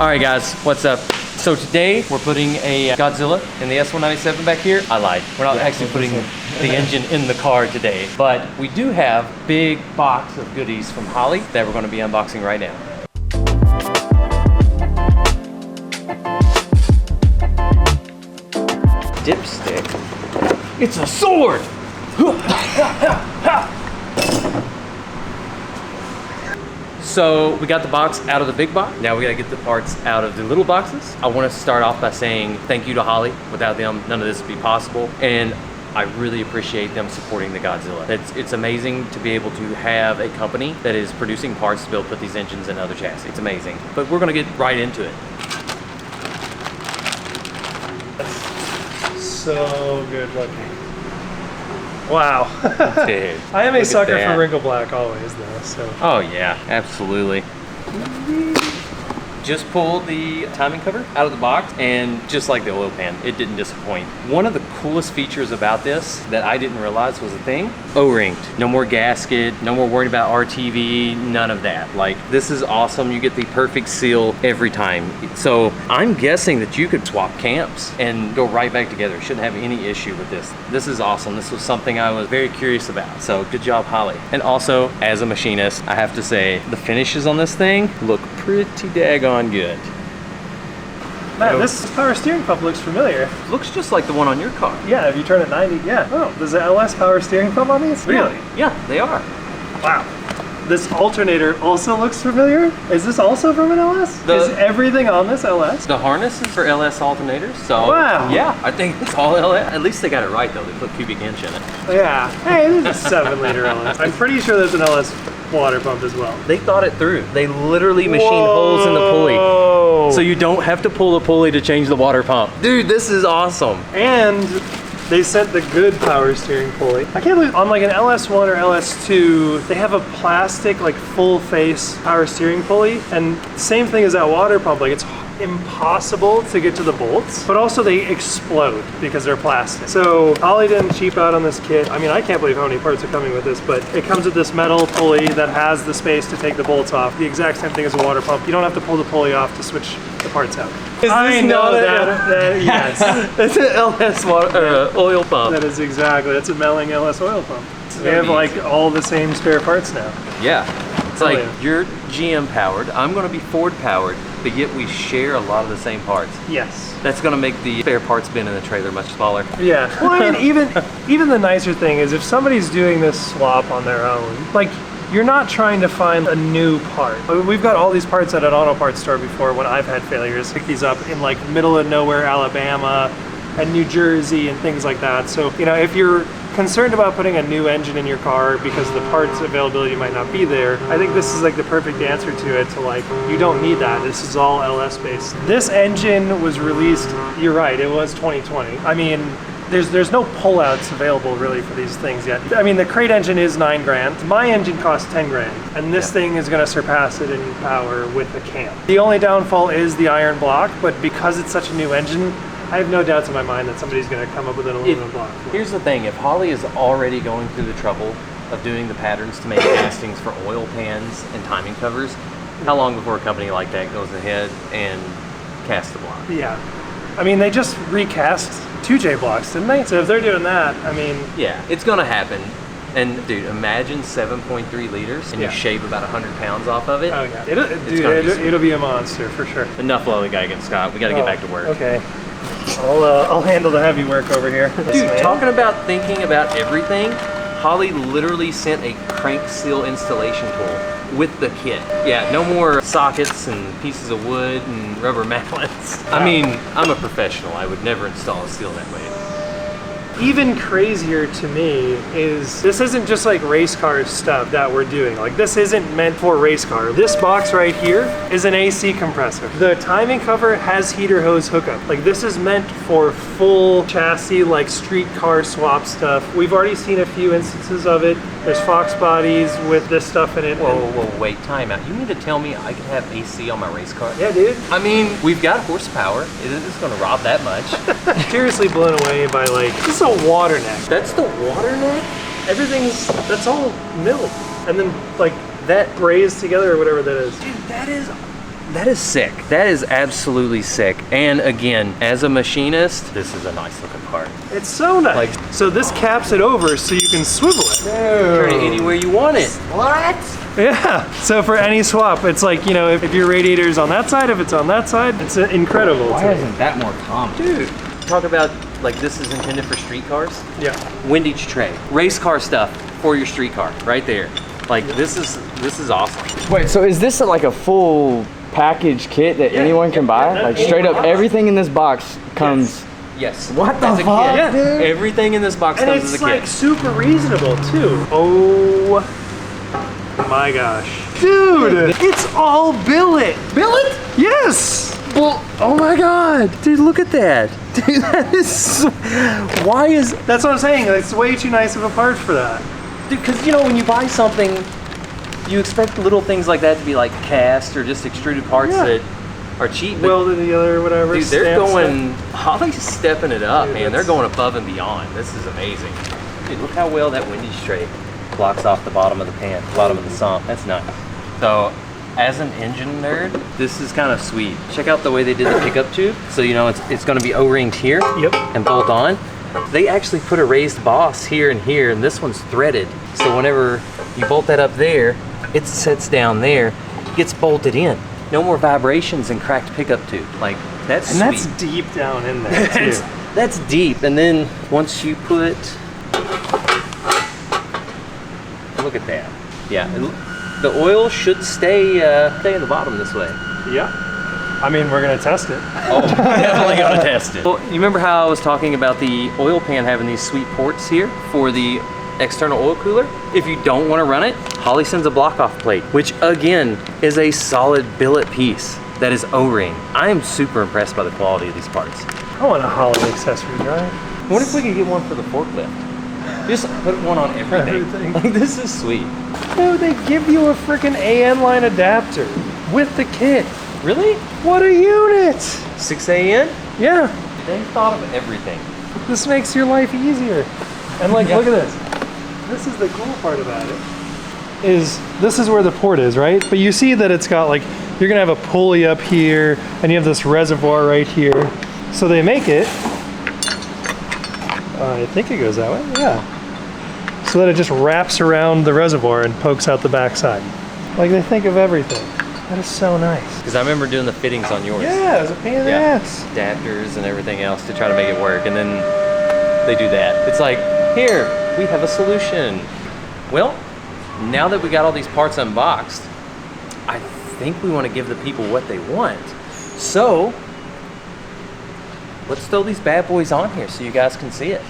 All right, guys, what's up? So today we're putting a Godzilla in the S197 back here. I lied. We're not actually putting the engine in the car today, but we do have a big box of goodies from Holley that we're going to be unboxing right now. Dipstick. It's a sword! So we got the box out of the big box. Now we gotta get the parts out of the little boxes. I want to start off by saying thank you to Holley. Without them, none of this would be possible. And I really appreciate them supporting the Godzilla. It's amazing to be able to have a company that is producing parts to be able to put these engines in other chassis. It's amazing. But we're gonna get right into it. So good looking. Wow. Dude, I am a sucker for wrinkle black always though, so. Oh yeah, absolutely. Just pulled the timing cover out of the box, and just like the oil pan, it didn't disappoint. One of the coolest features about this that I didn't realize was a thing, O-ringed. No more gasket, no more worrying about RTV, none of that. Like, this is awesome. You get the perfect seal every time. So I'm guessing that you could swap camps and go right back together. Shouldn't have any issue with this. This is awesome. This was something I was very curious about. So good job, Holley. And also, as a machinist, I have to say the finishes on this thing look pretty daggone good. Man, this power steering pump looks familiar. Looks just like the one on your car. Yeah, if you turn it 90, yeah. Oh, there's an LS power steering pump on these? Really? Yeah, they are. Wow. This alternator also looks familiar. Is this also from an LS? Is everything on this LS? The harness is for LS alternators, so wow. Yeah, I think it's all LS. At least they got it right though, they put cubic inch in it. Yeah, hey, this is a 7-liter LS. I'm pretty sure there's an LS water pump as well. They thought it through. They literally machined holes in the pulley. So you don't have to pull the pulley to change the water pump. Dude, this is awesome. And they sent the good power steering pulley. I can't believe on like an LS1 or LS2, they have a plastic like full face power steering pulley. And same thing as that water pump, like it's impossible to get to the bolts, but also they explode because they're plastic. So Holley didn't cheap out on this kit. I mean, I can't believe how many parts are coming with this, but it comes with this metal pulley that has the space to take the bolts off. The exact same thing as a water pump. You don't have to pull the pulley off to switch the parts out. I know that. Yes. It's an LS oil pump. That is exactly, that's a Melling LS oil pump. They have like all the same spare parts now. Yeah. It's like, you're GM powered, I'm gonna be Ford powered, but yet we share a lot of the same parts. Yes. That's gonna make the spare parts bin in the trailer much smaller. Yeah. Well, I mean, even the nicer thing is if somebody's doing this swap on their own, like, you're not trying to find a new part. I mean, we've got all these parts at an auto parts store before when I've had failures. Pick these up in like middle of nowhere Alabama and New Jersey and things like that. So, you know, if you're concerned about putting a new engine in your car because the parts availability might not be there, I think this is like the perfect answer to it, to like, you don't need that. This is all LS based. This engine was released, you're right, it was 2020. I mean, there's no pullouts available really for these things yet. I mean, the crate engine is $9 grand. My engine costs 10 grand, and this thing is gonna surpass it in power with the cam. The only downfall is the iron block, but because it's such a new engine, I have no doubts in my mind that somebody's going to come up with an aluminum block. Here's the thing, if Holley is already going through the trouble of doing the patterns to make castings for oil pans and timing covers, how long before a company like that goes ahead and casts the block? Yeah. I mean, they just recast 2J blocks, didn't they? So if they're doing that, I mean... Yeah, it's going to happen. And dude, imagine 7.3 liters and you shave about 100 pounds off of it. Oh yeah, it'll be a monster for sure. Enough lolly guy against Scott, we got to get back to work. Okay. I'll handle the heavy work over here. Dude, talking about thinking about everything, Holley literally sent a crank seal installation tool with the kit. Yeah, no more sockets and pieces of wood and rubber mallets. I mean, I'm a professional. I would never install a seal that way. Even crazier to me is this isn't just like race car stuff that we're doing. Like, this isn't meant for race car. This box right here is an AC compressor. The timing cover has heater hose hookup. Like, this is meant for full chassis, like street car swap stuff. We've already seen a few instances of it. There's Fox bodies with this stuff in it. Whoa, wait, time out. You mean to tell me I can have AC on my race car? Yeah, dude. I mean, we've got horsepower. Isn't this gonna rob that much? Seriously blown away by like, this is a water neck. That's the water neck? That's all milled. And then like that braised together or whatever that is. Dude, that is That is sick. That is absolutely sick. And again, as a machinist, this is a nice looking part. It's so nice. Like, so this caps it over so you can swivel it. turn it anywhere you want it. What? Yeah. So for any swap, it's like, you know, if your radiator's on that side, if it's on that side, it's incredible. Why isn't that more common? Dude. Talk about, like, this is intended for street cars. Yeah. Windage tray. Race car stuff for your street car, right there. Like, this is awesome. Wait, so is this like a full package kit that anyone can buy? Like straight up everything in this box comes. Yes. What the As a fuck, kit. dude? Everything in this box And comes it's as a kit. like super reasonable too. Oh my gosh. Dude, it's all billet. Billet? Yes. Well, oh my God. Dude, look at that. Dude, that is, why is, That's what I'm saying. It's way too nice of a part for that. dude, because you know, when you buy something, you expect little things like that to be like cast or just extruded parts that are cheap. But Welded together, whatever. dude, they're stamp going, Holley's stepping it up, Dude, man. They're that's- going above and beyond. This is amazing. Dude, look how well that windage tray blocks off the bottom of the pan, bottom of the sump. That's nice. So, as an engine nerd, this is kind of sweet. Check out the way they did the pickup tube. So, you know, it's going to be O-ringed here Yep. and bolt on. They actually put a raised boss here, and this one's threaded. So whenever you bolt that up there, it sits down there, gets bolted in. No more vibrations and cracked pickup tube. Like, that's And sweet. that's deep down in there too. That's deep. And then once you put, look at that. Yeah, the oil should stay in the bottom this way. Yeah. I mean, we're gonna test it. Oh, definitely gonna test it. Well, you remember how I was talking about the oil pan having these sweet ports here for the external oil cooler? If you don't want to run it, Holley sends a block off plate, which again is a solid billet piece that is O-ring. I am super impressed by the quality of these parts. I want a Holley accessory drive. What if we could get one for the forklift? Just put one on everything. Everything. Like, this is sweet. Dude, they give you a freaking AN line adapter with the kit. Really? What a unit! 6 AN? Yeah, They thought of everything. this makes your life easier. And like, Yeah. look at this. This is the cool part about it. This is where the port is, right? But you see that it's got like, you're gonna have a pulley up here, and you have this reservoir right here. So they make it, I think it goes that way, yeah. So that it just wraps around the reservoir and pokes out the backside. Like, they think of everything. That is so nice. Because I remember doing the fittings on yours. Yeah, it was a pain in the ass. Adapters and everything else to try to make it work, and then they do that. It's like, here, we have a solution. Well, now that we got all these parts unboxed, I think we want to give the people what they want. So, let's throw these bad boys on here so you guys can see it.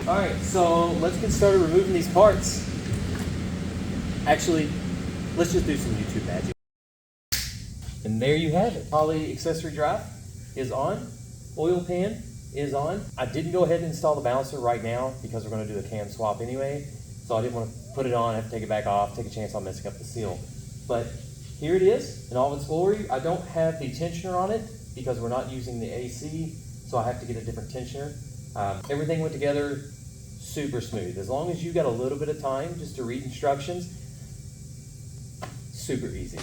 All right, so let's get started removing these parts. Actually, let's just do some YouTube magic. And there you have it. Holley accessory drive is on. Oil pan is on. I didn't go ahead and install the balancer right now because we're going to do a cam swap anyway. So I didn't want to put it on, have to take it back off, take a chance on messing up the seal. But here it is in all of its glory. I don't have the tensioner on it because we're not using the AC, so I have to get a different tensioner. Everything went together super smooth. As long as you got a little bit of time just to read instructions, super easy.